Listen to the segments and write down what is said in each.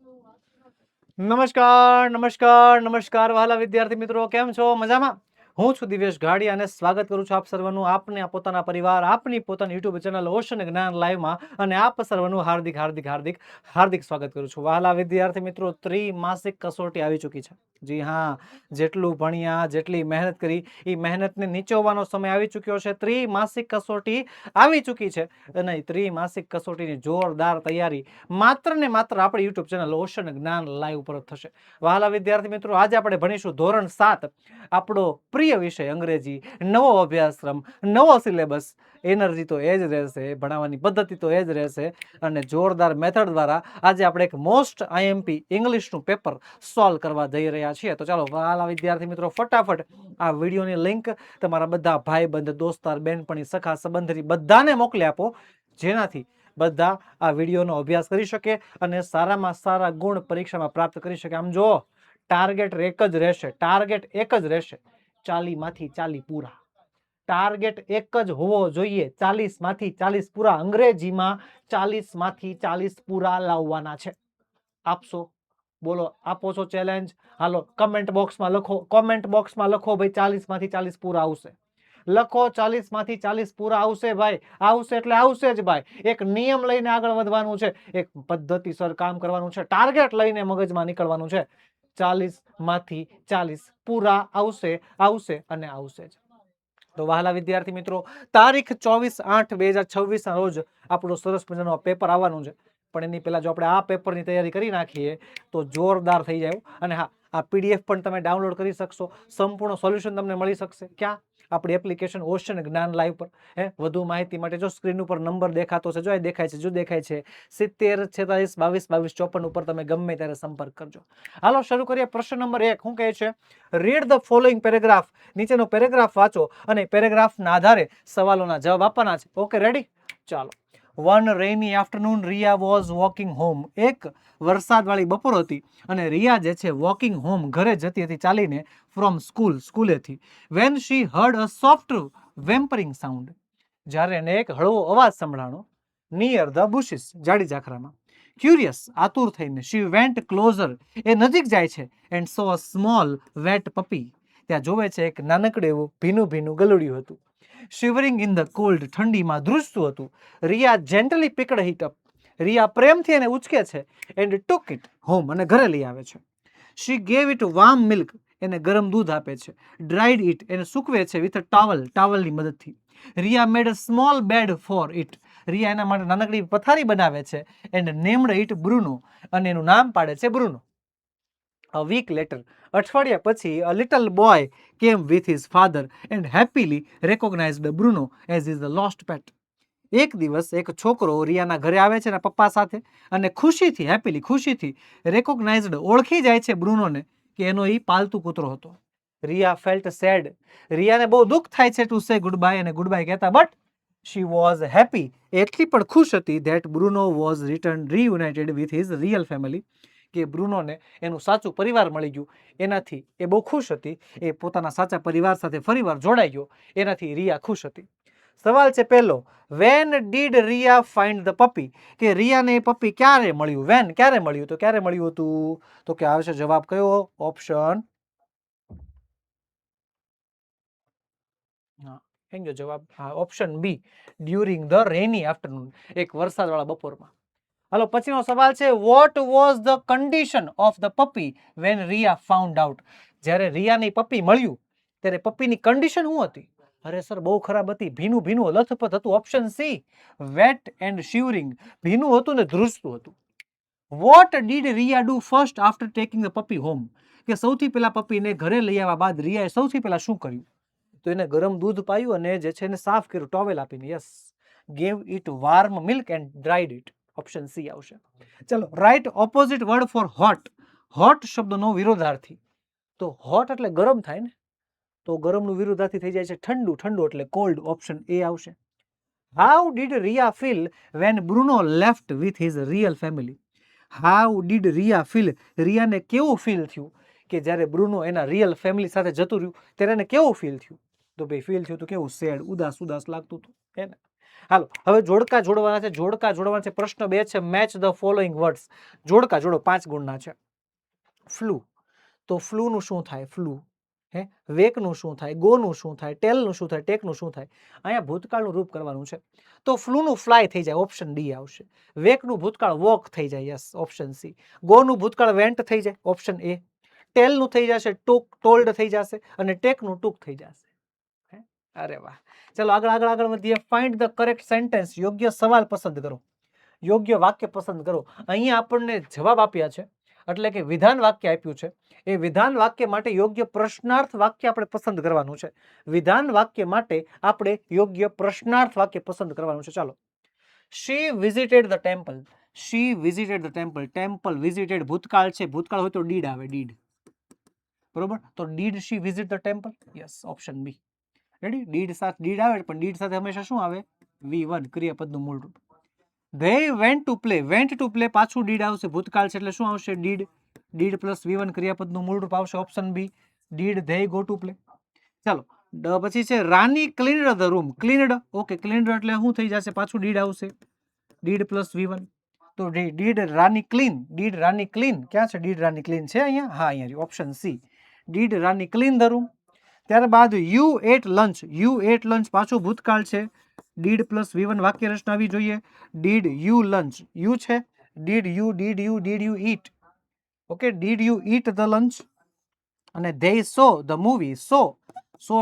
નમસ્કાર નમસ્કાર નમસ્કાર વહાલા વિદ્યાર્થી મિત્રો, કેમ છો? મજામાં? હું છું દિવ્યેશ ગાડી અને સ્વાગત કરું છું આપ સર્વનું આપને પોતાના પરિવાર, આપની પોતાની યુટ્યુબ ચેનલ ઓશન જ્ઞાન લાઈવમાં, અને આપ સર્વનું હાર્દિક હાર્દિક હાર્દિક હાર્દિક સ્વાગત કરું છું. વહાલા વિદ્યાર્થી મિત્રો, ત્રિમાસિક કસોટી આવી ચૂકી છે. જી હા, જેટલું ભણ્યા, જેટલી મહેનત કરી, એ મહેનતને નીચોવવાનો સમય આવી ચૂક્યો છે. ત્રિમાસિક કસોટી આવી ચૂકી છે અને ત્રિમાસિક કસોટીની જોરદાર તૈયારી માત્ર ને માત્ર આપણી યુટ્યુબ ચેનલ ઓશન જ્ઞાન લાઈવ પર થશે. વહાલા વિદ્યાર્થી મિત્રો, આજે આપણે ભણીશું ધોરણ 7, આપણો પ્રિય વિષય અંગ્રેજી, નવો અભ્યાસક્રમ, નવો સિલેબસ. એનર્જી તો એ જ રહેશે, ભણાવવાની પદ્ધતિ તો એ જ રહેશે, અને જોરદાર મેથડ દ્વારા આજે આપણે એક મોસ્ટ આઈએમપી ઇંગ્લિશનું પેપર સોલ્વ કરવા જઈ રહ્યા છીએ. તો ચાલો વહાલા વિદ્યાર્થી મિત્રો, ફટાફટ આ વિડીયોની લિંક તમારા બધા ભાઈ બંધ, દોસ્તાર, બેનપણી, સખા સંબંધી બધાને મોકલી આપો, જેનાથી બધા આ વિડીયોનો અભ્યાસ કરી શકે અને સારામાં સારા ગુણ પરીક્ષામાં પ્રાપ્ત કરી શકે. આમ જો, ટાર્ગેટ એક જ રહેશે, ટાર્ગેટ એક જ રહેશે, 40 માંથી 40 પૂરા. ટાર્ગેટ એક જ હોવો જોઈએ, 40 માંથી 40 પૂરા. અંગ્રેજીમાં 40 માંથી 40 પૂરા લાવવાના છે. આપશો? બોલો, આપો છો ચેલેન્જ? હાલો, કમેન્ટ બોક્સમાં લખો, કોમેન્ટ બોક્સમાં લખો ભાઈ 40 માંથી 40 પૂરા આવશે. લખો 40 માંથી 40 પૂરા આવશે ભાઈ. આવશે એટલે આવશે જ ભાઈ. એક નિયમ લઈને આગળ વધવાનું છે, એક પદ્ધતિસર કામ કરવાનું છે, ટાર્ગેટ લઈને મગજમાં નીકળવાનું છે. 40 માંથી 40 પૂરા આવશે, આવશે અને આવશે જ. તો વહાલા વિદ્યાર્થી મિત્રો, તારીખ 24/8/2026 ના રોજ આપણું સરસ મજાનું પેપર આવવાનું છે. પણ એની પહેલા જો આપણે આ પેપરની તૈયારી કરી નાખીએ તો જોરદાર થઈ જાય. અને હા, આ પીડીએફ પણ તમે ડાઉનલોડ કરી શકશો. સંપૂર્ણ સોલ્યુશન તમને મળી શકશે. ક્યાં? આપણી એપ્લિકેશન ઓશન જ્ઞાન લાઈવ પર. વધુ માહિતી માટે જો સ્ક્રીન ઉપર નંબર દેખાતો છે, જો એ દેખાય છે, જો દેખાય છે 70 46 22 22 54 ઉપર તમે ગમે ત્યારે સંપર્ક કરજો. હાલો, શરૂ કરીએ. પ્રશ્ન નંબર 1 શું કહે છે? Read the following paragraph. નીચેનો પેરેગ્રાફ વાંચો અને પેરેગ્રાફના આધારે સવાલોના જવાબ આપવાના છે. Okay, ready? ચાલો. One rainy afternoon, Ria was walking home. એક વરસાદવાળી બપોર હતી અને રિયા જે છે વોકિંગ હોમ, ઘરે જતી હતી ચાલીને, ફ્રોમ સ્કૂલ, સ્કૂલેથી. When she heard a soft whimpering sound. જ્યારે એને એક હળવો અવાજ સંભળાણો. Near the bushes, જાડી ઝાખરામાં. Curious, આતુર થઈને, she went closer. એ નજીક જાય છે and saw a small wet puppy. ત્યાં જોવે છે એક નાનકડું એવું ભીનું ભીનું ગલુડિયું હતું. Shivering in the cold, ઠંડીમાં ધ્રુજતું હતું. Riya gently picked it up. Riya પ્રેમથી એને ઉચકે છે and took it home, અને ઘરે લઈ આવે છે. She gave it warm milk. એને ગરમ દૂધ આપે છે. Dried it. એને સૂકવે છે with a towel, ટાવલની મદદથી. Riya made a small bed for it. Riya એના માટે નાનકડી પથારી બનાવે છે and named it Bruno. અને એનું નામ પાડે છે બ્રુનો. A week later, અઠવાડિયા પછી, a little boy came with his father and happily recognized Bruno as his lost pet. એક દિવસ એક છોકરો રિયાના ઘરે આવે છે એના પપ્પા સાથે અને ખુશીથી, હેપીલી, ખુશીથી રેકોગ્નાઇઝડ, ઓળખી જાય છે બ્રુનોને કે એનો એ પાલતુ કૂતરો હતો. Riya felt sad. રિયાને બહુ દુઃખ થાય છે ટુ સે ગુડ બાય, અને ગુડ બાય કહેતા, બટ શી વોઝ હેપી, એટલી પણ ખુશ હતી, that Bruno was reunited with his real family, કે બ્રુનોને એનું સાચું પરિવાર મળી ગયું. એનાથી એ બહુ ખુશ હતી. એ પોતાના સાચા પરિવાર સાથે ફરીવાર જોડાઈ ગયો. એનાથી રિયા ખુશ હતી. સવાલ છે પહેલો, when did Riya find the puppy, કે રિયાને એ પપી ક્યારે મળ્યું? વેન, ક્યારે મળ્યું? તો ક્યારે મળ્યું હતું? તો કે આવશે જવાબ કયો? ઓપ્શન, હા, એમ જો જવાબ, હા, option B, during the rainy afternoon, એક વરસાદવાળા બપોરમાં. હાલો, પછીનો સવાલ છે, what was the condition of the puppy when Riya found out. જ્યારે રિયાને પપી મળ્યું ત્યારે પપીની કન્ડિશન શું હતી? અરે સર, બહુ ખરાબ હતી. ભીનું ભીનું લથપથ હતું. Option C, wet and shivering, ભીનું હતું ને ધ્રુજતું હતું. What did Riya do first after taking the puppy home, કે સૌથી પહેલા પપીને ઘરે લઈ આવ્યા બાદ રિયાએ સૌથી પહેલા શું કર્યું? તો એને ગરમ દૂધ પાયું અને જે છે એને સાફ કર્યું ટોવેલ આપીને. Yes, gave it warm milk and dried it. Option C આવશે. ચલો, write opposite word for hot. Hot શબ્દનો વિરોધાર્થી. તો હોટ એટલે ગરમ થાય ને, તો ગરમનું વિરોધાર્થી થઈ જાય છે ઠંડુ. ઠંડુ એટલે કોલ્ડ. ઓપ્શન એ આવશે. How did Riya feel when Bruno left with his real family. How did Riya feel, રિયાને કેવું ફીલ થયું કે જ્યારે બ્રુનો એના રિયલ ફેમિલી સાથે જતું રહ્યું ત્યારે એને કેવું ફીલ થયું? તો ભાઈ ફીલ થયું તો કેવું? સેડ, ઉદાસ ઉદાસ લાગતું હતું, હે ને? હાલો હવે જોડકા જોડવાના છે. જોડકા જોડવાના છે. પ્રશ્ન 2 છે મેચ ધ ફોલોઈંગ વર્ડ્સ. જોડકા જોડો 5 ગુણના છે. ફ્લુ, તો ફ્લુ નું શું થાય? ફ્લુ. હે વેક નું શું થાય? ગો નું શું થાય? ટેલ નું શું થાય? ટેક નું શું થાય? અહીંયા ભૂતકાળનું રૂપ કરવાનું છે. તો ફ્લુ નું ફ્લાય થઈ જાય, ઓપ્શન ડી આવશે. વેક નું ભૂતકાળ વોક થઈ જાય, યસ ઓપ્શન સી. ગો નું ભૂતકાળ વેન્ટ થઈ જાય, ઓપ્શન એ. ટેલ નું થઈ જશે ટુક, ટોલ્ડ થઈ જશે, અને ટેક નું ટુક થઈ જશે. અરે વાહ. ચલો આગળ આગળ આગળ વધીએ. Find the correct sentence. યોગ્ય સવાલ પસંદ કરો, યોગ્ય વાક્ય પસંદ કરો. અહીંયા આપણને જવાબ આપ્યા છે, એટલે કે વિધાન વાક્ય આપ્યું છે. એ વિધાન વાક્ય માટે યોગ્ય પ્રશ્નાર્થ વાક્ય આપણે પસંદ કરવાનું છે. વિધાન વાક્ય માટે આપણે યોગ્ય પ્રશ્નાર્થ વાક્ય પસંદ કરવાનું છે. ચાલો. She visited the temple. She visited the temple. Temple visited ભૂતકાળ છે. ભૂતકાળ હોય તો ડીડ આવે, ડીડ. બરોબર, તો did she visit the temple? Yes option B. Ready? Did સાથે ડીડ આવે, પણ ડીડ સાથે હંમેશા શું આવે? V1 ક્રિયાપદનું મૂળ રૂપ. They went to play. Went to play પાછું ડીડ આવશે. ભૂતકાળ છે એટલે શું આવશે? ડીડ. ડીડ પ્લસ V1 ક્રિયાપદનું મૂળ રૂપ આવશે, option B. Did they go to play. ચાલો પછી છે Rani cleaned the room. Cleaned, okay, cleaned એટલે શું થઈ જશે? પાછું ડીડ આવશે. Did plus V1. તો did Rani clean. Did Rani clean ક્યાં છે? ડીડ રાની ક્લીન છે અહીંયા? હા અહીંયા, option C. Did Rani clean the room. ત્યારબાદ you ate lunch. You ate lunch પાછું ભૂતકાળ છે. ડીડ પ્લસ V1 વાક્ય રચના આવી જોઈએ. Did you lunch. યુ છે. Did you eat. Okay, did you eat the lunch. અને they saw the movie. So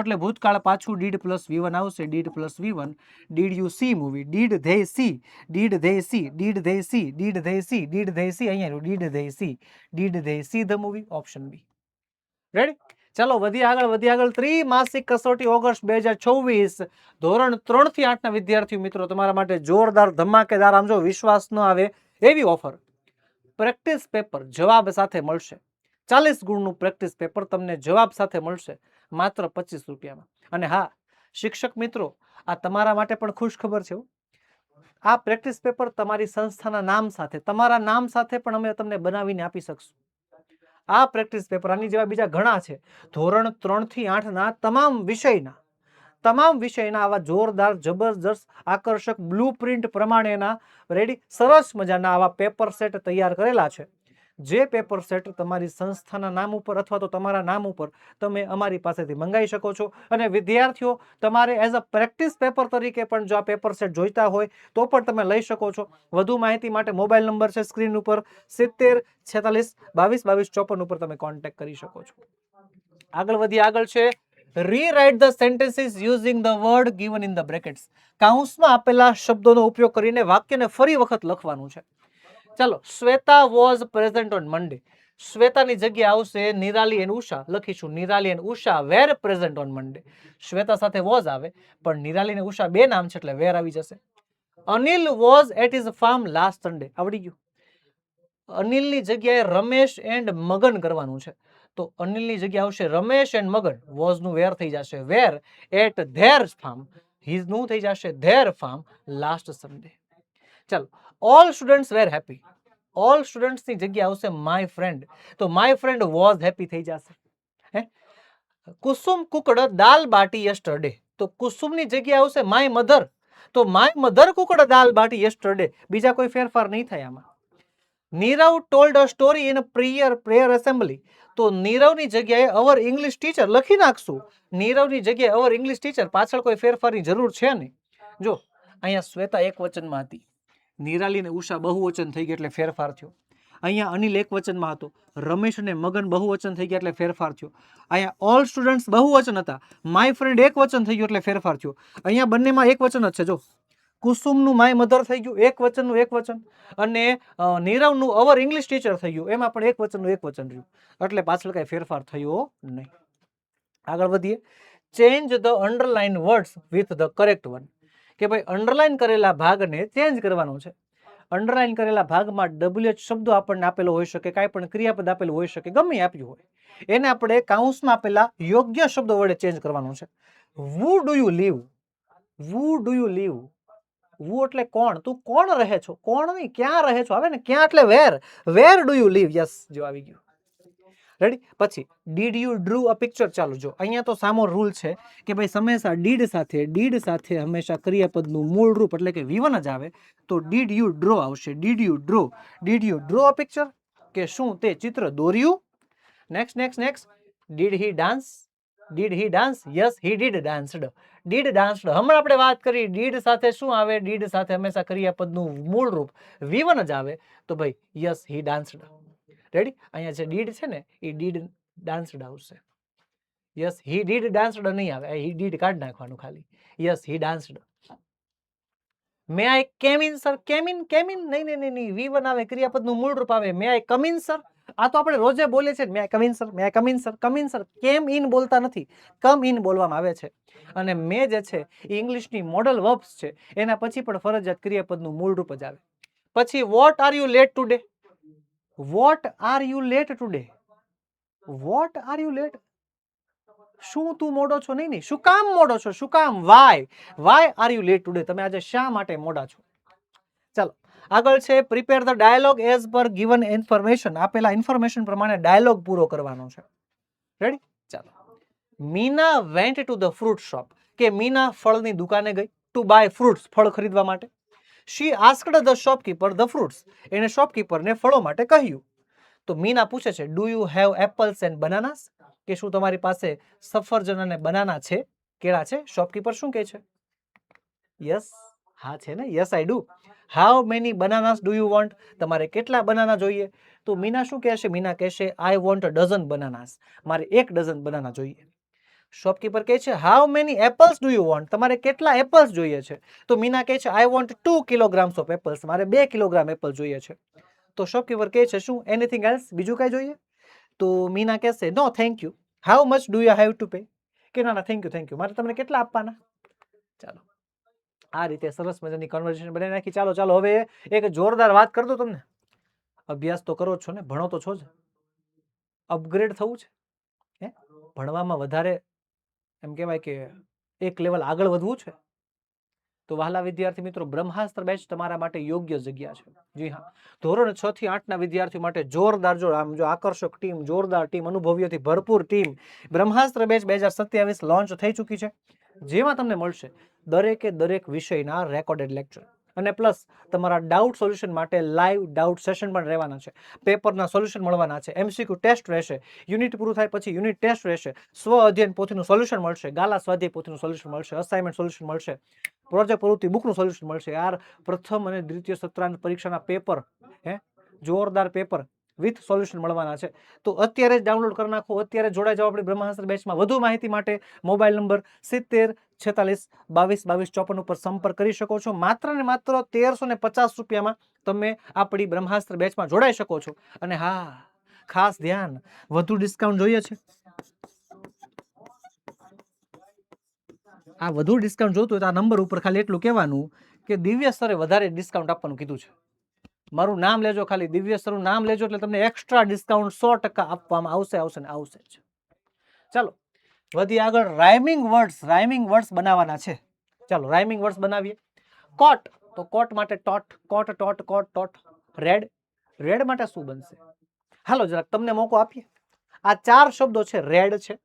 એટલે ભૂતકાળ, પાછું ડીડ પ્લસ V1 આવશે. Did plus V1. Did you see movie. Did they see. Did they see. Did they see. Did they see. Did they see. અહીંયા did they see. Did they see the movie, option B. Ready? ચાલો વધીએ આગળ. ત્રિમાસિક કસોટી August 2024 ધોરણ 3 થી 8 ના વિદ્યાર્થી મિત્રો તમારા માટે જોરદાર ધમાકેદાર, આમ જો વિશ્વાસ ન આવે એવી ઓફર. પ્રેક્ટિસ પેપર જવાબ સાથે મળશે. 40 ગુણનું પ્રેક્ટિસ પેપર તમને જવાબ સાથે મળશે માત્ર 25 રૂપિયામાં. અને હા શિક્ષક મિત્રો, આ તમારા માટે પણ ખુશ ખબર છે. આ પ્રેક્ટિસ પેપર તમારી સંસ્થાના નામ સાથે, તમારા નામ સાથે પણ અમે તમને બનાવીને આપી શકશું. આ પ્રેક્ટિસ પેપર આની જેવા બીજા ઘણા છે. ધોરણ 3 થી 8 ના તમામ વિષયના આવા જોરદાર, જબરજસ્ત, આકર્ષક બ્લુપ્રિન્ટ પ્રમાણેના રેડી સરસ મજાના આવા પેપર સેટ તૈયાર કરેલા છે. જે પેપર સેટ તમારી સંસ્થાના નામ ઉપર અથવા તો તમારા નામ ઉપર તમે અમારી પાસેથી મંગાવી શકો છો. અને વિદ્યાર્થીઓ તમારે એઝ અ પ્રેક્ટિસ પેપર તરીકે પણ જો આ પેપર સેટ જોઈતા હોય તો પણ તમે લઈ શકો છો. વધુ માહિતી માટે મોબાઈલ નંબર છે સ્ક્રીન ઉપર 70 46 22 22 54 ઉપર તમે કોન્ટેક્ટ કરી શકો છો. આગળ વધીએ. આગળ છે rewrite the sentences using the word given in the brackets. કૌંસમાં આપેલા શબ્દોનો ઉપયોગ કરીને વાક્યને ફરી વખત લખવાનું છે. ચાલો. Shweta was present on Monday. શ્વેતાની જગ્યા આવશે નિરાલી એન્ડ ઉષા. લખીશું Nirali and Usha were present on Monday. Shweta સાથે વોઝ આવે, પણ નિરાલી અને ઉષા બે નામ છે એટલે વેર આવી જશે. Anil was at his farm last Sunday. આવડી ગયું. અનિલની જગ્યાએ રમેશ એન્ડ મગન કરવાનું છે. તો અનિલની જગ્યા આવશે રમેશ એન્ડ મગન. વોઝ નું વેર થઈ જશે were at their farm. His નું થઈ જશે ધેર ફાર્મ લાસ્ટ સન્ડે. ચાલો. All students were happy. All students ની જગ્યા આવશે માય ફ્રેન્ડ. તો માય ફ્રેન્ડ વોઝ હેપી થઈ જશે. Kusum cooked dal baati yesterday. તો કુસુમની જગ્યા આવશે માય મધર. તો my mother cooked dal baati yesterday. બીજા કોઈ ફેરફાર નહીં થાય આમાં. Nirav told a story in prayer assembly. તો નીરવની જગ્યાએ અવર ઇંગ્લિશ ટીચર લખી નાખશું. નીરવની જગ્યાએ અવર ઇંગ્લિશ ટીચર. પાછળ કોઈ ફેરફારની જરૂર છે નહીં. જો અહીંયા શ્વેતા એક વચનમાં હતી, નિરાલી અને ઉષા બહુવચન થઈ ગયા એટલે ફેરફાર થયો. અહીંયા અનિલ એક વચનમાં હતો, રમેશ અને મગન બહુવચન થઈ ગયા એટલે ફેરફાર થયો. અહીંયા ઓલ સ્ટુડન્ટ્સ બહુવચન હતા, માય ફ્રેન્ડ એક વચન થઈ ગયું એટલે ફેરફાર થયો. અહીંયા બંનેમાં એક વચન જ છે. જો કુસુમનું માય મધર થઈ ગયું, એક વચનનું એક વચન, અને નીરવનું અવર ઇંગ્લિશ ટીચર થઈ ગયું, એમાં પણ એક વચનનું એક વચન રહ્યું, એટલે પાછળ કઈ ફેરફાર થયો નહીં. આગળ વધીએ. Change the underline words with the correct one. કે ભાઈ અંડરલાઇન કરેલા ભાગને ચેન્જ કરવાનો છે. અંડરલાઇન કરેલા ભાગમાં WH શબ્દો આપણને આપેલો હોઈ શકે, કાંઈ પણ ક્રિયાપદ આપેલું હોઈ શકે, ગમે આપ્યું હોય, એને આપણે કૌંસમાં આપેલા યોગ્ય શબ્દો વડે ચેન્જ કરવાનું છે. Who do you live. Who do you live. Who એટલે કોણ, તું કોણ રહે છો, કોણ નહીં ક્યાં રહે છો આવે ને, ક્યાં એટલે where. Where do you live. Yes, જો આવી ગયું. રેડી? પછી did you draw a picture? ચાલો જો અહીંયા તો સામો રૂલ છે કે ભાઈ હંમેશા ડીડ સાથે હંમેશા ક્રિયાપદનું મૂળ રૂપ એટલે કે V1 જ આવે. તો ડીડ યુ ડ્રો આવશે. Did you draw a picture? કે શું તે ચિત્ર દોર્યું? Next did he dance? Yes he did danced. હમણાં આપણે વાત કરી ડીડ સાથે શું આવે? ડીડ સાથે હંમેશા ક્રિયાપદનું મૂળ રૂપ V1 જ આવે. તો ભાઈ યસ હી ડાન્સ્ડ. રેડી? અહીંયા જે ડીડ છે ને એ ડીડ ડાન્સ્ડ આવશે. યસ હી ડીડ ડાન્સ્ડ નહીં આવે, હી ડીડ કાઢ નાખવાનું ખાલી. Yes he danced. મે આઈ કેમ ઇન સર? કેમ ઇન નહીં V1 આવે, ક્રિયાપદનું મૂળ રૂપ આવે. May I come in sir? આ તો આપણે રોજે બોલે છે. May I come in sir. કેમ ઇન બોલતા નથી, કમ ઇન બોલવામાં આવે છે. અને મે જે છે એ ઇંગ્લિશની મોડલ વર્બ્સ છે, એના પછી પણ ફરજિયાત ક્રિયાપદનું મૂળ રૂપ જ આવે. પછી what are you late today? What are you late today? What are you late? શું તું મોડો છો? નહીં શું કામ મોડો છો? શું કામ? Why are you late today? તમે આજે શા માટે મોડા છો? ચાલો આગળ છે prepare the dialogue as per given information. આપેલા ઇન્ફોર્મેશન પ્રમાણે ડાયલોગ પૂરો કરવાનો છે. રેડી? ચાલો. Meena went to the fruit shop. કે મીના ફળની દુકાને ગઈ. ટુ બાય ફ્રૂટ્સ, ફળ ખરીદવા માટે. She asked the shopkeeper the fruits. એને શોપકીપરને ફળો માટે કહ્યું. તો મીના પૂછે છે do you have apples and bananas? કે શું તમારી પાસે સફરજન અને બનાના છે, કેળા છે? શોપકીપર શું કહે છે? યસ, હા છે ને. Yes I do. How many બનાનાસ do you want? તમારે કેટલા બનાના જોઈએ? તો મીના શું કહેશે? મીના કહેશે આઈ વોન્ટ અ ડઝન બનાનાસ. મારે 1 ડઝન બનાના જોઈએ. શોપકીપર કહે છે how many apples do you want? તમારે કેટલા એપલ્સ જોઈએ છે? તો મીના કહે છે I want 2 kilograms of apples. મારે 2 કિલોગ્રામ એપલ જોઈએ છે. તો શોપકીપર કહે છે શું એનીથિંગ એલ્સ? બીજું કઈ જોઈએ? તો મીના કહેશે no thank you. How much do you have to pay? કે ના થેન્ક યુ. મારે તમને કેટલા આપવાના? ચાલો આ રીતે સરસ મજાની કન્વર્ઝેશન બનાવી નાખી. ચાલો હવે એક જોરદાર વાત કર દો તમને. અભ્યાસ તો કરો જ છો ને, ભણો તો છો જ. અપગ્રેડ થવું છે, હે ભણવામાં વધારે એમ કહેવાય કે એક લેવલ આગળ વધવું છે. તો વહાલા વિદ્યાર્થી મિત્રો, બ્રહ્માસ્ત્ર બેચ તમારા માટે યોગ્ય જગ્યા છે. જી હા, ધોરણ 6 થી 8 ના વિદ્યાર્થીઓ માટે જોરદાર આમ જો આકર્ષક ટીમ, જોરદાર ટીમ, અનુભવીઓથી ભરપૂર ટીમ બ્રહ્માસ્ત્ર બેચ 2027 લોન્ચ થઈ ચૂકી છે. જેમાં તમને મળશે દરેકે દરેક વિષયના રેકોર્ડેડ લેક્ચર અને પ્લસ તમારા ડાઉટ સોલ્યુશન માટે લાઈવ ડાઉટ સેશન પણ રહેવાના છે. પેપરના સોલ્યુશન મળવાના છે. MCQ ટેસ્ટ રહેશે. યુનિટ પૂરું થાય પછી યુનિટ ટેસ્ટ રહેશે. સ્વ અધ્યયન પોથીનું સોલ્યુશન મળશે. ગાલા સ્વાધ્યાય પોથીનું સોલ્યુશન મળશે. અસાઇનમેન્ટ સોલ્યુશન મળશે. પ્રોજેક્ટ પ્રવૃત્તિ બુકનું સોલ્યુશન મળશે. યાર પ્રથમ અને દ્વિતીય સત્રાંત પરીક્ષાના પેપર, જોરદાર પેપર વિથ સોલ્યુશન મળવાના છે. તો અત્યારે જ ડાઉનલોડ કરી નાખો. અત્યારે જોડાઈ જાઓ આપણી બ્રહ્માસ્ત્ર બેચમાં. વધુ માહિતી માટે મોબાઈલ નંબર 70 46 22 22 54 ઉપર સંપર્ક કરી શકો છો. માત્ર ને માત્ર 1350 રૂપિયામાં તમે આપણી બ્રહ્માસ્ત્ર બેચમાં જોડાઈ શકો છો. અને હા, ખાસ ધ્યાન, વધુ ડિસ્કાઉન્ટ જોઈએ છે? આ વધુ ડિસ્કાઉન્ટ જોતું હોય તો આ નંબર ઉપર ખાલી એટલું કહેવાનું કે દિવ્ય સરે વધારે ડિસ્કાઉન્ટ આપવાનું કીધું છે. મારું નામ લેજો, ખાલી દિવ્ય સરનું નામ લેજો એટલે તમને એક્સ્ટ્રા ડિસ્કાઉન્ટ 100% આપવામાં આવશે જ. ચાલો વધી આગળ. રાઇમિંગ વર્ડ્સ બનાવવાના છે. ચાલો રાઇમિંગ વર્ડ્સ બનાવીએ. કોટ, તો કોટ માટે ટોટ. રેડ માટે શું બનશે? હાલો જરાક તમને મોકો આપીએ. આ 4 શબ્દો છે. રેડ છે,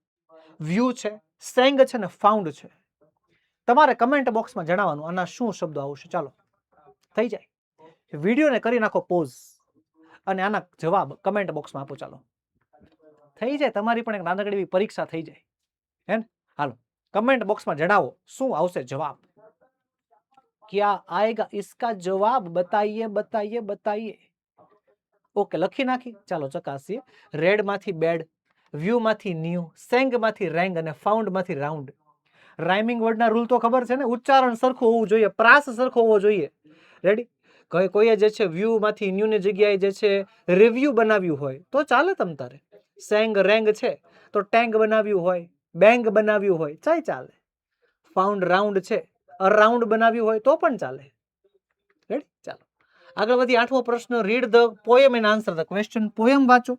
વ્યૂ છે, સેંગ છે ને ફાઉન્ડ છે. તમારે કમેન્ટ બોક્સમાં જણાવવાનું આના શું શબ્દો આવશે. ચાલો થઈ જાય. વિડીયોને કરી નાખો પોઝ અને આના જવાબ કમેન્ટ બોક્સમાં આપો. ચાલો થઈ જાય. તમારી પણ એક નાનકડી એવી પરીક્ષા થઈ જાય. હે ને? હાલો કમેન્ટ બોક્સમાં જણાવો શું આવશે જવાબ. ક્યા આएगा इसका જવાબ બતાઈએ. ઓકે લખી નાખી. ચાલો ચકાસીએ. રેડ માંથી બેડ, વ્યૂ માંથી ન્યૂ, સેંગ માંથી રેંગ અને ફાઉન્ડ માંથી રાઉન્ડ. રાઇમિંગ વર્ડના રૂલ તો ખબર છે ને? ઉચ્ચારણ સરખું હોવું જોઈએ, પ્રાસ સરખો હોવો જોઈએ. રેડી? કોઈએ જે છે વ્યૂ માંથી ન્યૂ ની જગ્યાએ જે છે રિવ્યુ બનાવ્યું હોય તો ચાલે. તમ તારે સેંગ રેંગ છે તો ટેંગ બનાવ્યું હોય, બેંગ બનાવ્યું હોય ચાલે. ફાઉન્ડ રાઉન્ડ છે, અરાઉન્ડ બનાવ્યું હોય તો પણ ચાલે. રેડી? ચાલો આગળ વધી. 8મો પ્રશ્ન. Read the poem and answer the question. Poem વાંચો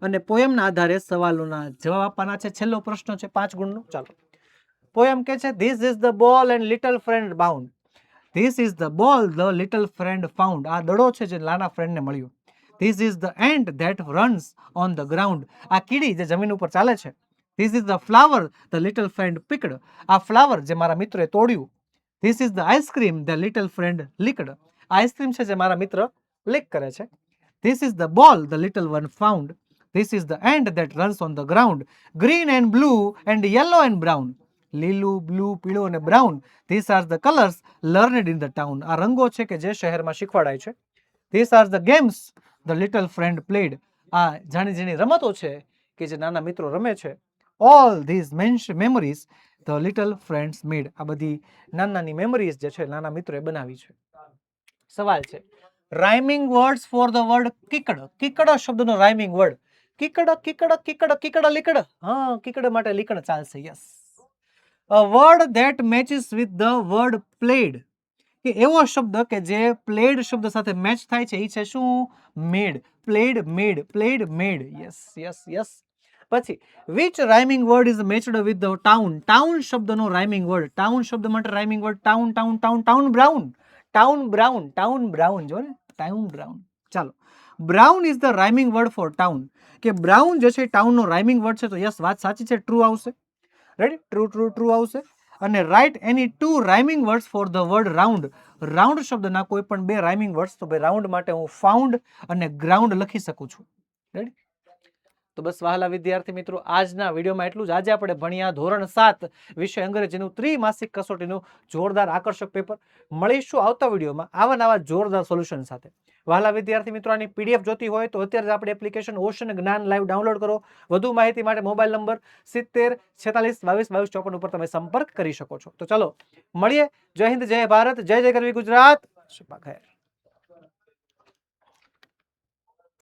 અને પોએમના આધારે સવાલોના જવાબ આપવાના છે. છેલ્લો પ્રશ્ન છે 5 ગુણનો. ચાલો પોએમ કે છે this is the ball and little friend bound. This is the ball the little friend found. આ દડો છે જે નાના ફ્રેન્ડને મળ્યો. This is the ant that runs on the ground. આ કીડી જે જમીન ઉપર ચાલે છે. This is the flower the little friend picked. આ flower જે મારા મિત્રએ તોડ્યું. This is the ice cream the little friend licked. Ice cream છે જે મારા મિત્ર lick કરે છે. This is the ball the little one found. This is the ant that runs on the ground. Green and blue and yellow and brown. લીલું, blue, પીળો અને brown. These are the colors learned in the town. આ રંગો છે કે જે શહેરમાં શીખવાડાય છે. These are the games the little friend played. આ જાણી જાણી રમતો છે કે જે નાના મિત્રો રમે છે. All these memories the little friends made. આ બધી નાની મેમરીઝ જે છે નાના મિત્રોએ બનાવી છે. સવાલ છે, rhyming words for the word kicked. Kicked શબ્દનો રાઇમિંગ વર્ડ. કિકડ કિકડ કિકડ કિકડ લીકડ. હા, કિકડ માટે લીકડ ચાલશે. Yes. A word that matches with the word played. કે એવો શબ્દ કે જે played શબ્દ સાથે મેચ થાય છે એ છે શું? made. played made. played made. yes yes yes. પછી which rhyming word is matched with the town? town શબ્દનો rhyming word. town શબ્દ માટે rhyming word town town town town brown. town brown. town brown જો ને town brown. ચાલો, brown is the rhyming word for town. કે brown જે છે town નો rhyming word છે તો યસ વાત સાચી છે, true આવશે. રેડી? ટ્રુ ટ્રુ ટ્રુ આવશે. અને write any 2 rhyming words for the word round. Round શબ્દના કોઈ પણ 2 રાઇમિંગ વર્ડ્સ, તો ભાઈ રાઉન્ડ માટે હું ફાઉન્ડ અને ગ્રાઉન્ડ લખી શકું છું. રેડી? તો બસ વહાલા વિદ્યાર્થી મિત્રો, આજના વિડીયોમાં એટલું જ. આજે આપણે ભણ્યા ધોરણ 7 વિષય અંગ્રેજીનું ત્રિમાસિક કસોટીનું જોરદાર આકર્ષક પેપર. મળીશું આવતા વિડીયોમાં આવા નવા જોરદાર સોલ્યુશન સાથે. વહાલા વિદ્યાર્થી મિત્રો, આની પીડીએફ જોતી હોય તો અત્યારે જ આપણે એપ્લિકેશન ઓશન જ્ઞાન લાઈવ ડાઉનલોડ કરો. વધુ માહિતી માટે મોબાઈલ નંબર 70 46 22 22 54 ઉપર તમે સંપર્ક કરી શકો છો. તો ચલો મળીએ. જય હિન્દ, જય ભારત, જય જય ગરવી ગુજરાત. શુભ ખૈર.